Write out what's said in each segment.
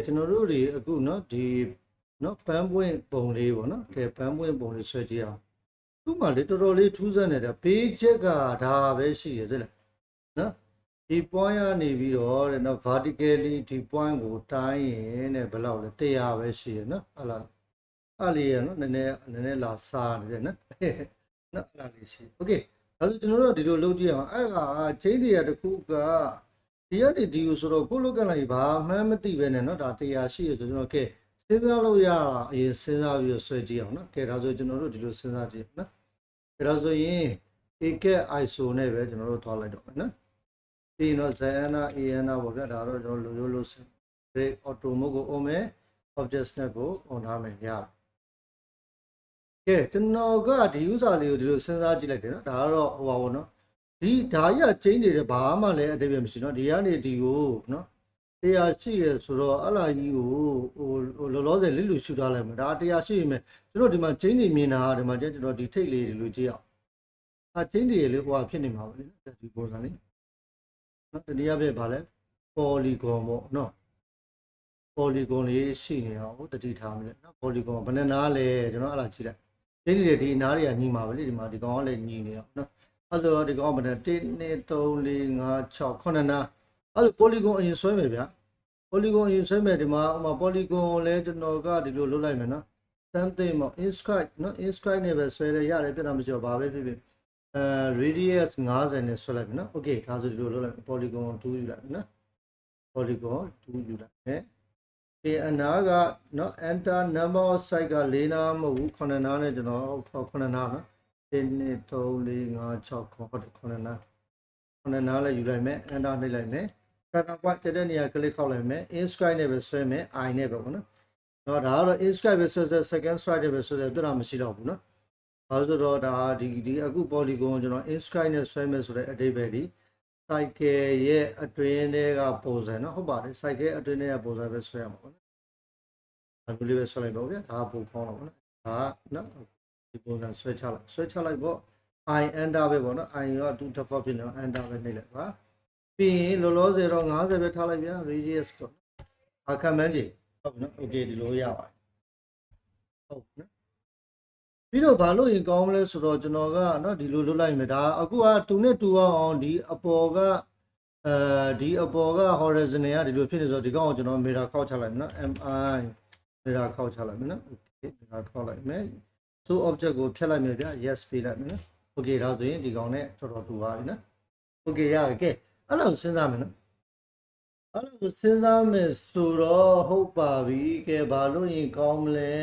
ကျွန်တော်တို့တွေအခုเนาะဒီเนาะပန်းပွင့်ပုံလေးပေါ့နော်ကဲပန်းပွင့်ပုံလေးဆွဲကြည့်အောင်သူ့မှာလေတော်တော်လေးထူးဆန်းနေတဲ့ဘေးချက်ကဒါပဲရှိရသေးလားနော်ဒီ point ကနေပြီးတော့တဲ့နော် vertically ဒီ point ကိုတိုင်းရင်တဲ့ဘယ်လောက်လဲ100ပဲရှိရနော်အဲ့လေးရနော်နည်းနည်းလာစားနေတယ်နော်နော်အဲ့လေးရှိ okay ဒါဆိုကျွန်တော်တို့ဒီလိုလုပ်ကြည့်အောင်အဲ့ကချင်းတွေကတခုကဒီကနေဒီကိုဆိုတော့ကိုလုတ်ကလိုက်ဘာမှန်းမသိပဲနဲ့နော်ဒါ100ရှိရဆိုကျွန်တော်ကဲစဉ်းစားလို့ရအရင်စဉ်းစားပြီးဆွဲကြည့်အောင်နော်ကဲဒါဆိုကျွန်တော်တို့ဒီလိုစဉ်းစားကြည့်နော်ဒါဆိုရင် AK ISO နဲ့ပဲကျွန်တော်တို့သွားလိုက်တော့မယ်နော်ဒီတော့ Zana AN ပေါ့ဗျာဒါတော့ကျွန်တော်လိုလို့စဉ်း break auto mode ကို on မယ် object snap ကို on ထားမယ်ရကဲကျွန်တော်ကဒီဥစ္စာလေးကိုဒီလိုစဉ်းစားကြည့်လိုက်တယ်နော်ဒါကတော့ဟိုပါဘောနော်ဒီဓာကြီးကကျင်းနေတယ်ဘာမှလည်းအတိတ်ပဲမရှိနော်ဒီကနေဒီကိုနော်တရားရှိရဆိုတော့အလားကြီးကိုဟိုလောလောဆယ်လစ်လူရှူထားလိုက်မယ်ဒါတရားရှိရင်ကျွန်တော်ဒီမှာကျင်းနေမြင်တာဒီမှာကျွန်တော်ဒီထိတ်လေးဒီလိုကြည့်အောင်ကျင်းနေလေဟိုဟာဖြစ်နေမှာပါလေနော်ဒီပုံစံလေးနော်တနည်းအားဖြင့်ဗာလဲ polygon ပေါ့နော် polygon လေးရှိနေအောင်တတိထားမယ်နော် polygon ဘယ်နဲ့နားလဲကျွန်တော်အလားကြည့်လိုက်ကျင်းနေတဲ့ဒီနားတွေကညီမှာပဲလေဒီမှာဒီကောင်ကလည်းညီနေအောင်နော်အဲ့လိုဒီကောင်ဘယ်နဲ့1 2 3 4 5 6 9နားအဲ့လို polygon အရင်ဆွဲမယ်ဗျာ polygon အရင်ဆွဲမယ်ဒီမှာဥမာ polygon လဲကျွန်တော်ကဒီလိုလုပ်လိုက်မယ်နော် something ပေါ့ inscribe နော် inscribe နဲ့ပဲဆွဲရရတယ်ပြတ်တာမရှိတော့ဘာပဲဖြစ်ဖြစ်radius 50နဲ့ဆွဲလိုက်ပြီနော် okay ဒါဆိုဒီလိုလုပ်လိုက် polygon 2ယူလိုက်နော် polygon 2ယူလိုက်မယ်ဒီအနာကနော် enter number of site က4နာမဟုတ်ဘူး9နာနဲ့ကျွန်တော်9နာနော်1 2 3 4 5 6ဟုတ်တယ်9နာ9နာလည်းယူလိုက်မယ် enter နှိပ်လိုက်မယ် center point တက်တဲ့နေရာ click ခောက်လိုက်မယ် inscribe နဲ့ပဲဆွဲမယ် i နဲ့ပဲပေါ့နော်တော့ဒါကတော့ inscribe ပဲဆွဲ second strike နဲ့ပဲဆွဲပြတာမရှိတော့ဘူးနော်ဘာလို့ဆိုတော့ဒါဒီအခု polygon ကိုကျွန်တော် inscribe နဲ့ဆွဲမယ်ဆိုတဲ့အဓိပ္ပာယ်ဒီ cycle ရဲ့အတွင်းတွေကပုံစံနော်ဟုတ်ပါတယ် cycle အတွင်းတွေကပုံစံပဲဆွဲရမှာပေါ့နော်ဒါမျိုးလေးပဲဆွဲလိုက်တော့ဗျာဒါပုံခေါင်းတော့ပေါ့နော်ဒါနော်ဒီပုံစံဆွဲချလိုက်ပေါ့ I enter ပဲပေါ့နော် I ရော2 default ဖြစ်နေတော့ enter ပဲနှိပ်လိုက်ပါပြီးရင်လောလောဆယ်တော့50ပဲထားလိုက်ဗျာ radius တော့အခက်မှန်းကြည့်ဟုတ်ပြီနော် okay ဒီလိုရပါတယ်ဟုတ်နော်ပြီးတော့ဘာလို့ရင်ကောင်းမလဲဆိုတော့ကျွန်တော်ကနော်ဒီလိုလုပ်လိုက်မယ်ဒါအခုက2နဲ့2အောင်ဒီအပေါ်ကဒီအပေါ်က horizontal ကဒီလိုဖြစ်နေဆိုတော့ဒီကောင်ကိုကျွန်တော် mirror ခောက်ချလိုက်မယ်နော် mi mirror ခောက်ချလိုက်မယ်နော် okay mirror ခောက်လိုက်မယ် so object ကိုဖြတ်လိုက်မယ်ဗျာ yes ပေးလိုက်မယ်နော် okay ဒါဆိုရင်ဒီကောင်နဲ့တော်တော်တူပါပြီနော် okay ရပြီကဲအဲ့လိုစဉ်းစားမယ်နော်အဲ့လိုစဉ်းစားမယ်ဆိုတော့ဟုတ်ပါပြီကဲဘာလို့ရင်ကောင်းမလဲ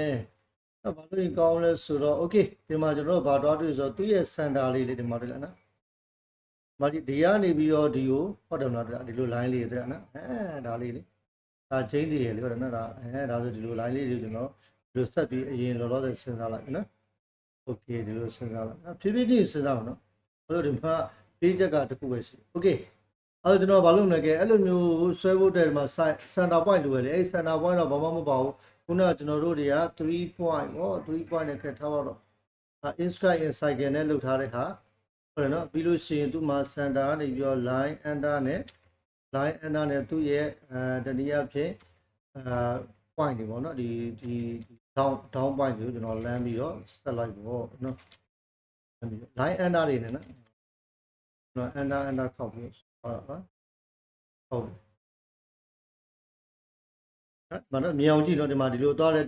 ဘာလို့ရင်ကောင်းလဲဆိုတော့ okay ဒီမှာကျွန်တော်ဘာတော့တွေ့ဆိုတော့သူ့ရဲ့ center လေးဒီမှာတွေ့လားနော်မဒီကနေပြီးတော့ဒီကိုဟုတ်တယ်မလားဒီလို line လေးတွေ့ရနော်ဒါလေးလေဒါ chain တွေလေဟုတ်တယ်နော်ဒါဒါဆိုဒီလို line လေးတွေကျွန်တော်ဒီလိုဆက်ပြီးအရင်လောလောဆယ်စဉ်းစားလိုက်နော် okay ဒီလိုစဉ်းစားလိုက်နော်ဖြည်းဖြည်းချင်းစဉ်းစားအောင်နော်အဲ့လိုဒီမှာ page ကတခုပဲရှိ okay အဲ့တော့ကျွန်တော်ဘာလုပ်လဲကဲအဲ့လိုမျိုးဆွဲဖို့တဲ့ဒီမှာ center point လိုရတယ်အဲ့ center point တော့ဘာမှမပါဘူးခုနကကျွန်တော်တို့တွေက3 point ဟော3 point နဲ့ခက်ထားတော့inscribe in cycle နဲ့လုပ်ထားတဲ့ဟာဟုတ်တယ်နော်ပြီးလို့ရှိရင်သူ့မှာ center ကနေပြီးတော့ line enter နဲ့သူ့ရဲ့တနည်းအားဖြင့်point တွေပေါ့နော်ဒီ down point ကိုကျွန်တော်လမ်းပြီးတော့ set လိုက်ပေါ့နော် line enter တွေနဲ့နော်ကျွန်တော် enter ခောက်ပြီးဟုတ်ဟုတ်မနော်မြောင်ကြည့်တော့ဒီမှာဒီလိုသွားတယ်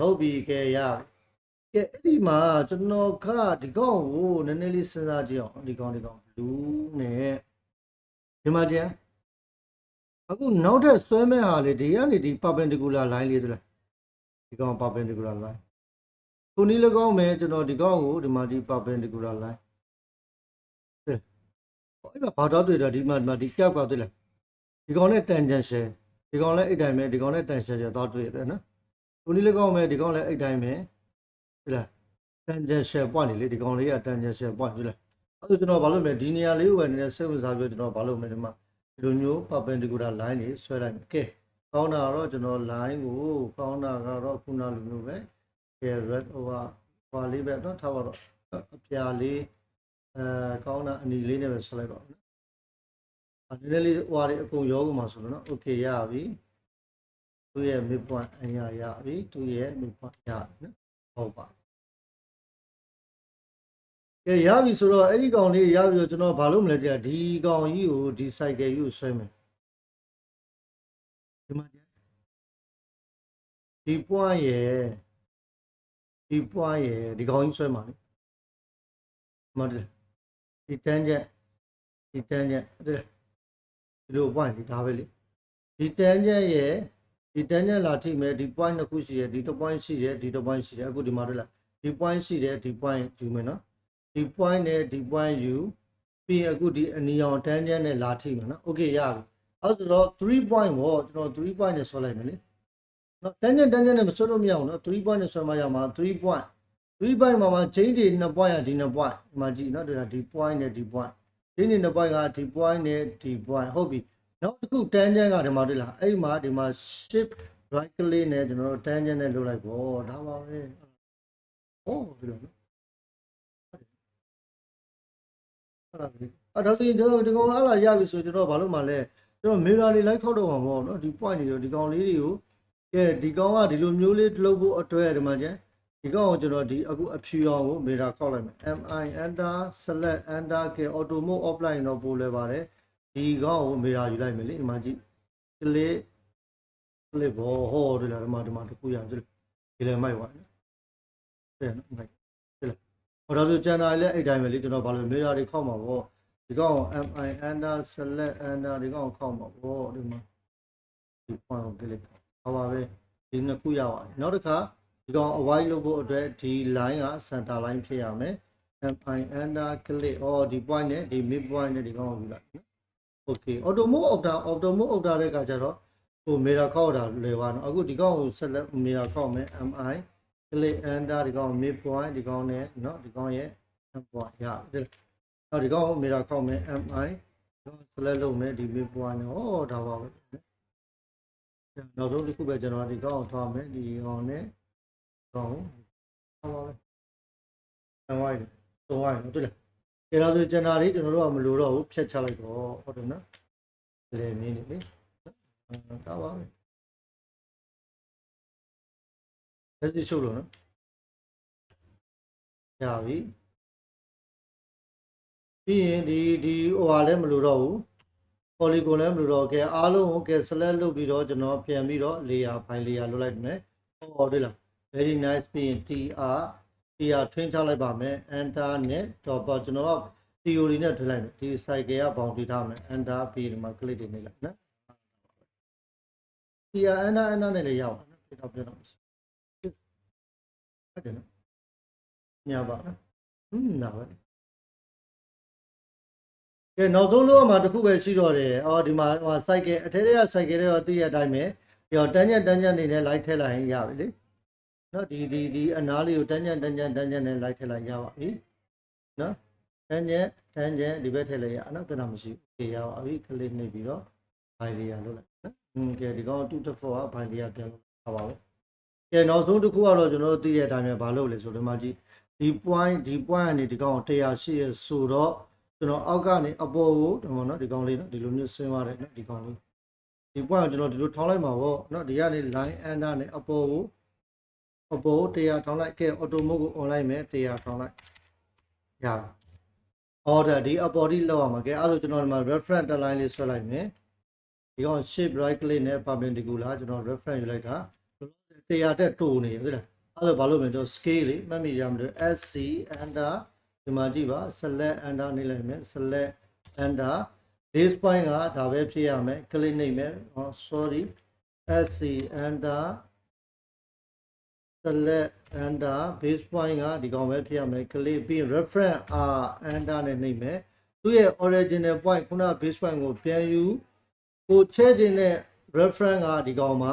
ဟုတ်ပြီကဲရကဲအဲ့ဒီမှာကျွန်တော်ကဒီကောင်ကိုနည်းနည်းလေးစဉ်းစားကြည့်အောင်ဒီကောင် blue နဲ့ဒီမှာကျန်အခုနောက်ထပ်ဆွဲမဲ့ဟာလေဒီကနေဒီ perpendicular line လေးတွေ့လားဒီကောင် perpendicular line ခုနည်း၎င်းမယ်ကျွန်တော်ဒီကောင်ကိုဒီမှာဒီ perpendicular line အဲ့မှာဘာတော့တွေ့တာဒီမှာဒီ cap ကတွေ့လားဒီကောင်နဲ့ tangential ဒီကောင်လည်းအဲ့တိုင်းပဲဒီကောင်နဲ့ tangential တော့တွေ့ရတယ်နော်ခုနည်း၎င်းမယ်ဒီကောင်လည်းအဲ့တိုင်းပဲဟုတ်လား tangential point လေဒီကောင်လေးက tangential point ဟုတ်လားအဲ့ဒါကျွန်တော်ဘာလုပ်မလဲဒီနေရာလေးကိုပဲနည်းနည်းစိတ်ဝင်စားပြီးကျွန်တော်ဘာလုပ်မလဲဒီမှာဒီလိုမျိုး perpendicular line တွေဆွဲလိုက်မယ်ကဲကောင်းတာတော့ကျွန်တော် line ကိုကောင်းတာကတော့ခုနလိုမျိုးပဲကဲ red over ဘာလေးပဲတော့ထားပါတော့အပြာလေးကောင်းတာအနီလေးနဲ့ပဲဆွဲလိုက်ပါဦးနော်နည်းနည်းလေးဟိုဟာတွေအကုန်ရောကုန်မှာဆိုတော့နော် okay ရပြီ သူ့ရဲ့ midpoint အရာရပြီသူ့ရဲ့ midpoint ရပြီနော်ဟုတ်ပါကဲရပြီဆိုတော့အဲ့ဒီကောင်လေးရပြီဆိုကျွန်တော်ဘာလို့မလဲတဲ့ဒီကောင်ကြီးကိုဒီ cycle ကြီးကိုဆွဲမယ်ဒီမှာဒီ point ရယ်ဒီကောင်ကြီးဆွဲမှာလေမှတ်တယ်ဒီ tangent အဲ့ဒီလို point ဒီဒါပဲလေဒီ tangent ရယ်ဒီ tangent လာထိမယ်ဒီ point နှစ်ခုရှိတယ်ဒီတစ် point ရှိတယ်ဒီတစ် point ရှိတယ်အခုဒီမှာတွေ့လားဒီ point ရှိတယ်ဒီ point ယူမယ်နော်ဒီ point နဲ့ဒီ point ယူပြီးရင်အခုဒီအနီရောင် tangent နဲ့လာထိမယ်နော် okay ရပြီအဲ့ဆိုတော့3 point ပေါ့ကျွန်တော်3 point နဲ့ဆွဲလိုက်မယ်လေနော် tangent နဲ့မဆွဲလို့မရအောင်နော်3 point နဲ့ဆွဲမှရမှာ3 point မှာ chain တွေ2 point ဒီ2 point ဒီမှာကြည့်နော်ဒီ point နဲ့ဒီ point chain တွေ2 point ကဒီ point နဲ့ဒီ point ဟုတ်ပြီနောက်တစ်ခု tangent ကဒီမှာတွေ့လားအဲ့မှာဒီမှာ shift right click နဲ့ကျွန်တော်တို့ tangent နဲ့လုပ်လိုက်ပေါ့ဒါပါပဲဟုတ်ပြီလို့နော်အဲ့ဒါပြီးကျွန်တော်ဒီကောင်အဲ့လာရပြီဆိုကျွန်တော်ဘာလို့မှလဲကျွန်တော် mirror လေးလိုက်ခောက်တော့မှာပေါ့နော်ဒီ point တွေဒီကောင်လေးတွေကိုကဲဒီကောင်ကဒီလိုမျိုးလေးလှုပ်ဖို့အတွက်ဒီမှာကျန်ဒီကောင်ကိုကျွန်တော်ဒီအခုအဖြူအောင်ကို mirror ခောက်လိုက်မယ် mi enter select enter ကဲ auto mode offline တော့ပို့လဲပါတယ်ဒီကောင်ကို mirror ယူလိုက်မယ်လေဒီမှာကြည့် click ဘောဟောဒီလားဒီမှာတခုရအောင်ဒီလည်းမိုက်ပါနော်တဲ့နော်မိုက်ဒီလားဟောဒါဆိုကျန်တာလည်းအဲ့တိုင်းပဲလေကျွန်တော်ဘာလို့ mirror တွေခောက်မှာပေါ့ဒီကောင် mi enter select enter ဒီကောင်ခောက်မှာပေါ့ဒီမှာဒီ point ကို click ဟောပါပဲဒီနှစ်ခုရပါတယ်နောက်တစ်ခါဒီကောင် avoid လုပ်ဖို့အတွက်ဒီ line က center line ဖြစ်ရမယ် mi enter click ဒီ point နဲ့ဒီ mid point နဲ့ဒီကောင်ကိုယူလိုက်နော် okay auto mode order တဲ့ကကြတော့ဟို mirror ခောက်တာလွယ်ပါနော်အခုဒီကောင်ကို select mirror ခောက်မယ် mi click enter ဒီကောင် mid point ဒီကောင်နဲ့နော်ဒီကောင်ရဲ့ end point ရတယ်နောက်ဒီကောင်ကို mirror ခောက်မယ် mi select လုပ်မယ်ဒီ mid point နဲ့ဒါပါပဲနောက်ဆုံးတစ်ခုပဲကျွန်တော်ဒီကောင်ကိုထားမယ်ဒီကောင်နဲ့ကောင်ဟာပါပဲအဝိုင်းသုံးဝိုင်းနော်တွေ့လားကျေတော့ဆိုကျန်တာလေးကျွန်တော်တို့ကမလိုတော့ဘူးဖြတ်ချလိုက်တော့ဟုတ်တယ်နော်လေမင်းလေဒါပါပဲလက်ရှိရှုပ်လို့နော်ရပြီပြီးရင်ဒီဟိုဟာလည်းမလိုတော့ဘူး polygon လည်းမလိုတော့ကဲအားလုံးကိုကဲ select လုပ်ပြီးတော့ကျွန်တော်ပြန်ပြီးတော့ layer file layer လုပ်လိုက်မယ်တွေ့လား very nice ပြီးရင် tr ထွင်းချလိုက်ပါမယ် enter နဲ့တော့ကျွန်တော်က theory နဲ့ထွင်းလိုက်မယ်ဒီ cycle က boundary ထားမယ် enter ပြီးဒီမှာ click တွေနေလိုက်နော် tr enter နဲ့လည်းရအောင်နော်ပြတော့ဟုတ်တယ်နော်ညာပါနော်နာပဲကဲနောက်ဆုံးလို့မှတစ်ခုပဲရှိတော့တယ်ဒီမှာဟို cycle အထဲထဲက cycle တွေတော့သိရတဲ့အတိုင်းပဲပြီးတော့တန်းညက်နေနဲ့ light ထည့်လိုက်ရင်ရပြီလေနော်ဒီအနားလေးကိုတန်းညက်နဲ့ light ထည့်လိုက်ရပါပြီနော်တန်းညက်ဒီဘက်ထည့်လိုက်ရနော်ပြန်တော့မရှိဘူးရပါပြီ click နှိပ်ပြီးတော့ by layer လုပ်လိုက်နော်ကဲဒီကောင်2 to 4က by layer ပြန်လုပ်ပါပါပဲကဲနောက်ဆုံးတစ်ခုကတော့ကျွန်တော်တို့သိတဲ့အတိုင်းပဲဘာလုပ်လဲဆိုတော့ဒီမှာကြည့်ဒီ point ကနေဒီကောင်180ရဆိုတော့ကျွန်တော်အောက်ကနေအပေါ်ကိုဒီမှာနော်ဒီကောင်လေးနော်ဒီလိုမျိုးဆင်းသွားတယ်နော်ဒီကောင်လေးဒီ point ကိုကျွန်တော်ဒီလိုထောင်းလိုက်မှာပေါ့နော်ဒီကနေ line under နဲ့အပေါ်ကို100ထောင်းလိုက်ကဲ auto mode ကို online မယ်100ထောင်းလိုက်ရပါ order ဒီအပေါ်ဒီလောက်အောင်မှာကဲအဲ့ဒါဆိုကျွန်တော်ဒီမှာ reference line လေးဆွဲလိုက်မယ်ဒီကောင် shape right click နဲ့ perpendicular ကျွန်တော် reference ယူလိုက်တာ100တက်တိုးနေပြီလားအဲ့လိုဘာလို့မလဲကျွန်တော် scale လေးမှတ်မိရမှာ sc under ဒီမှာကြည့်ပါ select enter နေလိုက်မယ် select enter base point ကဒါပဲဖြစ်ရမယ် click နှိပ်မယ်sorry sc enter select enter base point ကဒီကောင်ပဲဖြစ်ရမယ် click ပြီး reference enter နဲ့နှိပ်မယ်သူ့ရဲ့ original point ခုန base point ကိုပြန်ယူကိုချဲခြင်းနဲ့ reference ကဒီကောင်က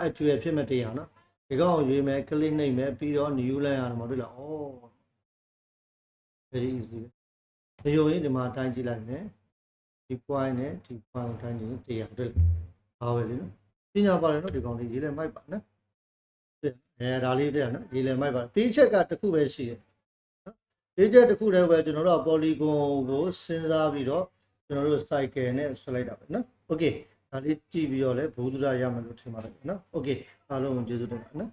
actual ဖြစ်မဲ့တရားနော်ဒီကောင်ကိုရွေးမယ် click နှိပ်မယ်ပြီးတော့ new line ရတယ်မဟုတ်လားvery easy ဒီလိုရင်ဒီမှာတိုင်းကြည့်လိုက်မယ်ဒီ point နဲ့ဒီ point ကိုတိုင်းကြည့်ရင်တရားတွေ့ပါပဲလေနော်ပညာပါတယ်နော်ဒီကောင်လေးရေးလဲမိုက်ပါနော်ဒါလေးတဲ့နော်ရေးလဲမိုက်ပါတေးချက်ကတစ်ခုပဲရှိတယ်နော်တေးချက်တစ်ခုတည်းပဲကျွန်တော်တို့ polygon ကိုစဉ်းစားပြီးတော့ကျွန်တော်တို့ cycle နဲ့ဆွဲလိုက်တာပဲနော် okay ဒါလေးကြည့်ပြီးတော့လည်းဘုဒ္ဓရရမယ်လို့ထင်ပါတယ်နော်โอเคအားလုံးကိုကျေးဇူးတင်ပါတယ်နော်